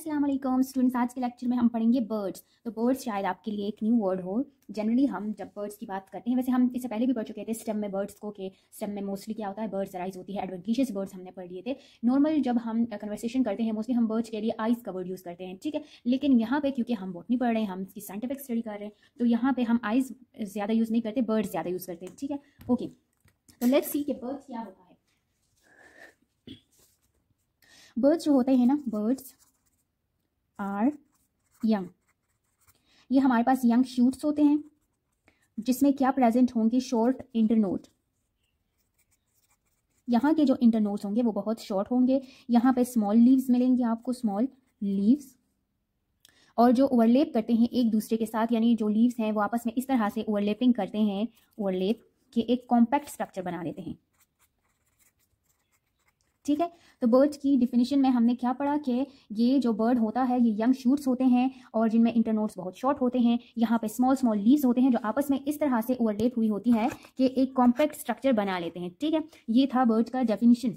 अस्सलाम वालेकुम स्टूडेंट्स। आज के लेक्चर में हम पढ़ेंगे बर्ड्स। तो बर्ड्स शायद आपके लिए एक न्यू वर्ड हो। जनरली हम जब बर्ड्स की बात करते हैं, वैसे हम इससे पहले भी पढ़ चुके थे स्टेम में बर्ड्स को, के स्टेम में मोस्टली क्या होता है, बर्ड्स अराइज होती है। एडवेंटिशियस बर्ड्स हमने पढ़ लिए थे। नॉर्मल जब हम कन्वर्सेशन करते हैं मोस्टली हम बर्ड्स के लिए आइज का वर्ड यूज़ करते हैं, ठीक है। लेकिन यहाँ पे क्योंकि हम बॉटनी पढ़ रहे हैं, हम इसकी साइंटिफिक स्टडी कर रहे हैं, तो यहाँ पे हम आइज ज़्यादा यूज़ नहीं करते, बर्ड्स ज़्यादा यूज़ करते हैं, ठीक है। ओके, तो लेट्स सी कि बर्ड्स क्या होता है। बर्ड्स जो होते हैं ना, बर्ड्स आर यंग। ये हमारे पास यंग शूट्स होते हैं जिसमें क्या प्रेजेंट होंगे, शॉर्ट इंटरनोड। यहाँ के जो इंटरनोड्स होंगे वो बहुत शॉर्ट होंगे। यहाँ पे स्मॉल लीव्स मिलेंगे आपको, स्मॉल लीव्स, और जो ओवरलेप करते हैं एक दूसरे के साथ, यानी जो लीव्स हैं वो आपस में इस तरह से ओवरलेपिंग करते हैं, ओवरलेप के एक कॉम्पैक्ट स्ट्रक्चर बना देते हैं, ठीक है। तो बर्ड की डिफिनीशन में हमने क्या पढ़ा कि ये जो बर्ड होता है ये यंग शूट्स होते हैं और जिनमें इंटरनोड्स बहुत शॉर्ट होते हैं। यहाँ पे स्मॉल स्मॉल लीव्स होते हैं जो आपस में इस तरह से ओवरलेप हुई होती है कि एक कॉम्पैक्ट स्ट्रक्चर बना लेते हैं, ठीक है। ये था बर्ड का डेफिनीशन,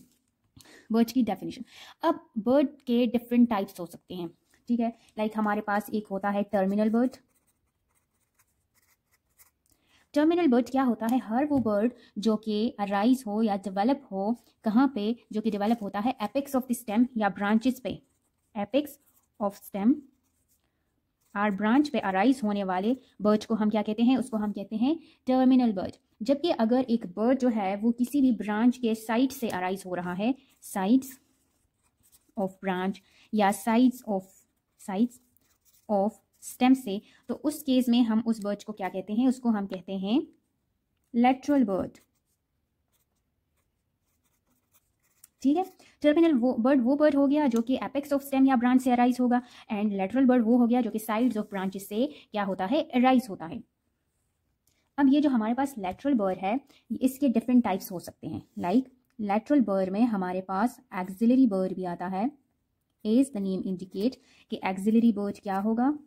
बर्ड की डेफिनीशन। अब बर्ड के डिफरेंट टाइप्स हो सकते हैं, ठीक है। लाइक हमारे पास एक होता है टर्मिनल बर्ड। टर्मिनल बर्ड क्या होता है, हर वो बर्ड जो कि अराइज हो या डेवलप हो, कहाँ पे, जो कि डेवलप होता है एपेक्स ऑफ द स्टेम या ब्रांचेस पे। एपेक्स ऑफ स्टेम और ब्रांच पे अराइज होने वाले बर्ड को हम क्या कहते हैं, उसको हम कहते हैं टर्मिनल बर्ड। जबकि अगर एक बर्ड जो है वो किसी भी ब्रांच के साइड से अराइज हो रहा है, साइड्स ऑफ ब्रांच या साइड्स ऑफ स्टेम से, तो उस केस में हम उस बर्ड को क्या कहते हैं, उसको हम कहते हैं लेटरल बर्ड, ठीक है। टर्मिनल बर्ड वो बर्ड हो गया जो कि एपेक्स ऑफ स्टेम या ब्रांच से अराइज होगा, एंड लेटरल बर्ड वो हो गया जो कि साइड्स ऑफ ब्रांचेस से क्या होता है, अराइज होता है। अब ये जो हमारे पास लेटरल बर्ड है, इसके डिफरेंट टाइप्स हो सकते हैं। लाइक लेटरल बर्ड में हमारे पास एक्सिलरी बर्ड भी आता है। एज द नेम इंडिकेट कि एक्सिलरी बर्ड क्या होगा,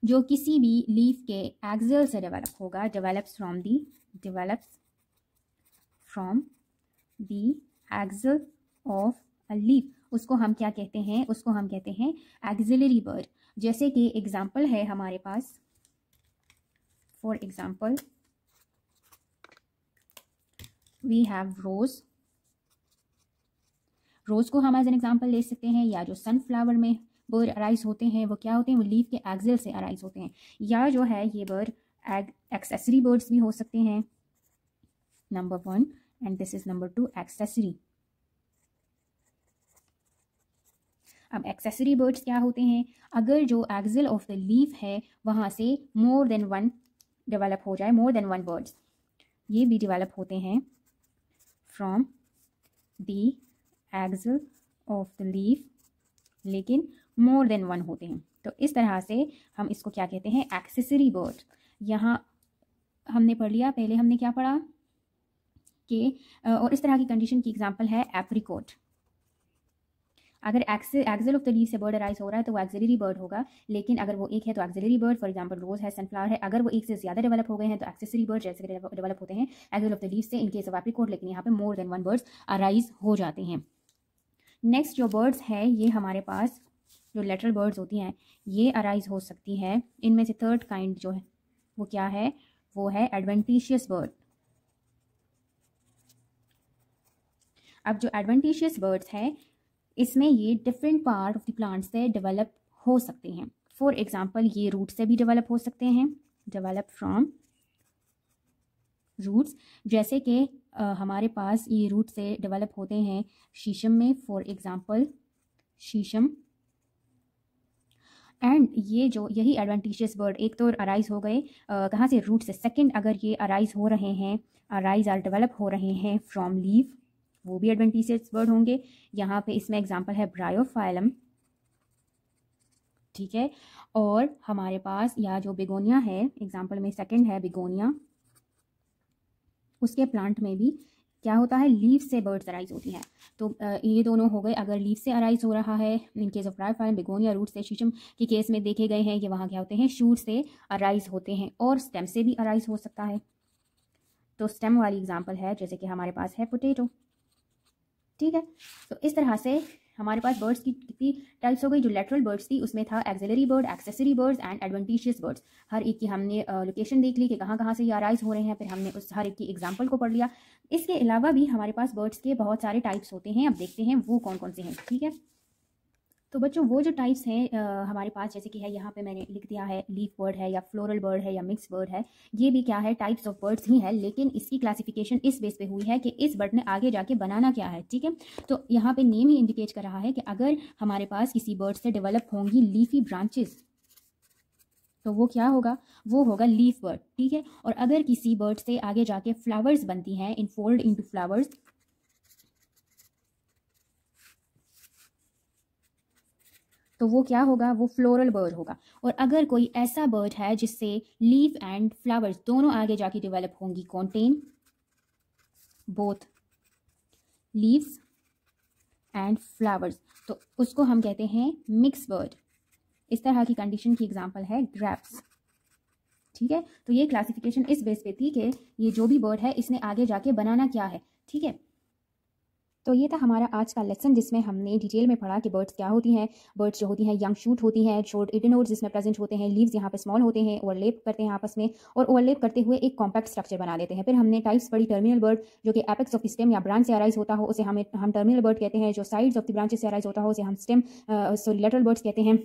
जो किसी भी लीफ के एक्सिल से डेवलप होगा, develops from the axil of a leaf, उसको हम क्या कहते हैं, उसको हम कहते हैं एक्सिलरी बर्ड। जैसे कि एग्जांपल है हमारे पास, फॉर एग्जांपल वी हैव रोज। रोज को हम एज एन एग्जांपल ले सकते हैं, या जो सनफ्लावर में बर्ड अराइज होते हैं वो क्या होते हैं, वो लीफ के एक्सिल से अराइज होते हैं। या जो है ये बर्ड एक्सेसरी बर्ड्स भी हो सकते हैं, number 1, and this is number 2, accessory. अब एक्सेसरी बर्ड्स क्या होते हैं, अगर जो एक्सिल ऑफ द लीफ है वहाँ से मोर देन वन डेवलप हो जाए, मोर देन वन बर्ड्स, ये भी डेवलप होते हैं from the axil of the leaf, लेकिन मोर देन वन होते हैं। तो इस तरह से हम इसको क्या कहते हैं, एक्सेसरी बर्ड। यहाँ हमने पढ़ लिया, पहले हमने क्या पढ़ा कि और इस तरह की कंडीशन की एग्जांपल है एप्रिकॉट। अगर एक्सिल ऑफ द लीफ से बर्ड अराइज हो रहा है तो वो एक्सिलरी बर्ड होगा, लेकिन अगर वो एक है तो एक्सिलरी बर्ड। फॉर एग्जांपल रोज है, सनफ्लावर है। अगर वो एक से ज़्यादा डेवलप हो गए हैं तो एक्सेसरी बर्ड जैसे डेवलप होते हैं एक्सिल ऑफ द लीफ से, इन केस ऑफ एप्रिकॉट। लेकिन यहाँ पे more than one birds arise हो जाते हैं। नेक्स्ट जो बर्ड्स है, ये हमारे पास जो लेटरल बर्ड्स होती हैं ये अराइज हो सकती है। इनमें से थर्ड काइंड जो है वो क्या है, वो है एडवेंटिशियस बर्ड। अब जो एडवेंटिशियस बर्ड्स है इसमें ये different part of the plant से डेवलप हो सकते हैं। फॉर एग्जांपल ये रूट से भी डेवलप हो सकते हैं, डेवलप फ्रॉम रूट्स। जैसे कि हमारे पास ये रूट से डेवलप होते हैं शीशम में, फॉर एग्जांपल शीशम। एंड ये जो यही एडवेंटिशियस बर्ड, एक तो अराइज हो गए कहाँ से, रूट से। सेकंड, अगर ये अराइज हो रहे हैं, अराइज आर डेवलप हो रहे हैं फ्रॉम लीफ, वो भी एडवेंटिशियस बर्ड होंगे। यहाँ पे इसमें एग्जांपल है ब्रायोफाइलम, ठीक है। और हमारे पास या जो बिगोनिया है, एग्जांपल में सेकंड है बिगोनिया, उसके प्लांट में भी क्या होता है, लीफ से बर्ड्स अराइज होती हैं। तो ये दोनों हो गए अगर लीफ से अराइज हो रहा है, in case of bryophyllum, begonia root से। शीशम के केस में देखे गए हैं कि वहाँ क्या होते हैं, शूट से अराइज होते हैं, और स्टेम से भी अराइज हो सकता है। तो स्टेम वाली एग्जांपल है जैसे कि हमारे पास है पोटैटो, ठीक है। तो इस तरह से हमारे पास बर्ड्स की कितनी टाइप्स हो गई। जो लेटरल बर्ड्स थी उसमें था axillary bird, accessory birds and adventitious birds. हर एक की हमने लोकेशन देख ली कि कहाँ कहाँ से ये अराइज हो रहे हैं, फिर हमने उस हर एक की एग्जाम्पल को पढ़ लिया। इसके अलावा भी हमारे पास बर्ड्स के बहुत सारे टाइप्स होते हैं, अब देखते हैं वो कौन कौन से हैं। ठीक है, तो बच्चों वो जो टाइप्स हैं हमारे पास, जैसे कि है यहाँ पे मैंने लिख दिया है, लीफ बर्ड है या फ्लोरल बर्ड है या मिक्स बर्ड है, ये भी क्या है, टाइप्स ऑफ बर्ड्स ही है, लेकिन इसकी क्लासिफिकेशन इस बेस पे हुई है कि इस बर्ड ने आगे जाके बनाना क्या है। ठीक है, तो यहाँ पे नेम ही इंडिकेट कर रहा है कि अगर हमारे पास किसी बर्ड से डेवलप होंगी लीफी ब्रांचेस तो वो क्या होगा, वो होगा लीफ बर्ड। ठीक है, और अगर किसी बर्ड से आगे जाके फ्लावर्स बनती हैं, इनफोल्ड इनटू फ्लावर्स, तो वो क्या होगा, वो फ्लोरल बर्ड होगा। और अगर कोई ऐसा बर्ड है जिससे लीफ एंड फ्लावर्स दोनों आगे जाके डेवलप होंगी, contain both leaves and flowers, तो उसको हम कहते हैं मिक्स बर्ड। इस तरह की कंडीशन की एग्जांपल है ग्रैप्स। ठीक है, तो ये क्लासिफिकेशन इस बेस पे थी कि ये जो भी बर्ड है इसने आगे जाके बनाना क्या है। ठीक है, तो ये था हमारा आज का लेसन जिसमें हमने डिटेल में पढ़ा कि बर्ड्स क्या होती हैं। बर्ड्स जो होती हैं यंग शूट होती हैं, शॉर्ट इटेनोड्स जिसमें प्रेजेंट होते हैं, लीव्स यहाँ पे स्मॉल होते हैं, ओवरलेप करते हैं आपस में और ओवरलेप करते हुए एक कॉम्पैक्ट स्ट्रक्चर बना देते हैं। फिर हमने टाइप्स पढ़ी, टर्मिनल बर्ड जो कि एपेक्स ऑफ स्टेम या ब्रांच से अराइज होता हो उसे हम टर्मिनल बर्ड कहते हैं, जो साइड्स ऑफ द ब्रांचेस से अराइज होता हो उसे हम स्टेम लेटरल बर्ड्स कहते हैं।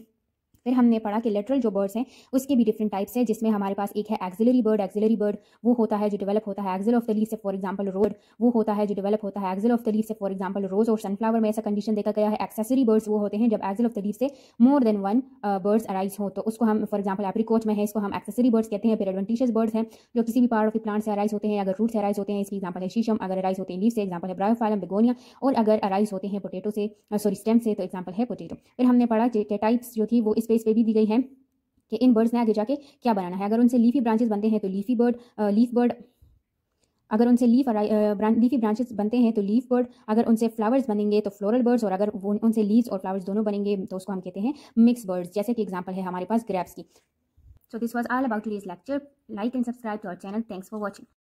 फिर हमने पढ़ा कि लेटरल जो बर्ड्स हैं उसके भी डिफरेंट टाइप्स है, जिसमें हमारे पास एक है एक्सिलरी बर्ड। एक्सिलरी बर्ड वो होता है जो डेवलप होता है एक्सिल ऑफ द लीफ से, फॉर एग्जांपल रोड वो होता है जो डेवलप होता है एक्सिल ऑफ द लीफ से, फॉर एग्जांपल रोज और सनफ्लावर में ऐसा कंडीशन देखा गया है। एक्सेसरी बर्ड्स वो होते हैं जब एक्सिल ऑफ द लीफ से more than one birds arise हो, तो उसको हम, फॉर एग्जाम्पल एप्रिकॉट में है, इसको हम एक्सेसरी बर्ड्स कहते हैं। फिर एडवेंटिशियस बर्ड्स हैं जो किसी भी पार्ट ऑफ द प्लांट से अराइज होते हैं, अगर रूट से अराइज होते हैं, इसकी एग्जाम्पल है शीशम, अगर अराइज होते हैं लीफ से एग्जाम्पल है ब्रायोफाइलम बेगोनिया, और अगर अराइज होते हैं पोटैटो से, सॉरी स्टेम से, तो एग्जाम्पल है पोटैटो। फिर हमने पढ़ा कि टाइप्स जो थी वो इस पेज पे भी दी गई है कि इन बर्ड्स ने आगे जाके क्या बनाना है। अगर उनसे लीफी ब्रांचेस बनते हैं तो लीफी बर्ड, लीफ बर्ड। अगर उनसे लीफी ब्रांचेस बनते हैं तो लीफ बर्ड। अगर उनसे फ्लावर्स बनेंगे तो फ्लोरल बर्ड्स, और अगर उनसे लीव्स और फ्लावर्स दोनों बनेंगे तो उसको हम कहते हैं मिक्स बर्ड्स, जैसे कि एग्जांपल है हमारे पास ग्रैप्स की। So this was all about today's lecture. Like and subscribe to our channel. Thanks for watching.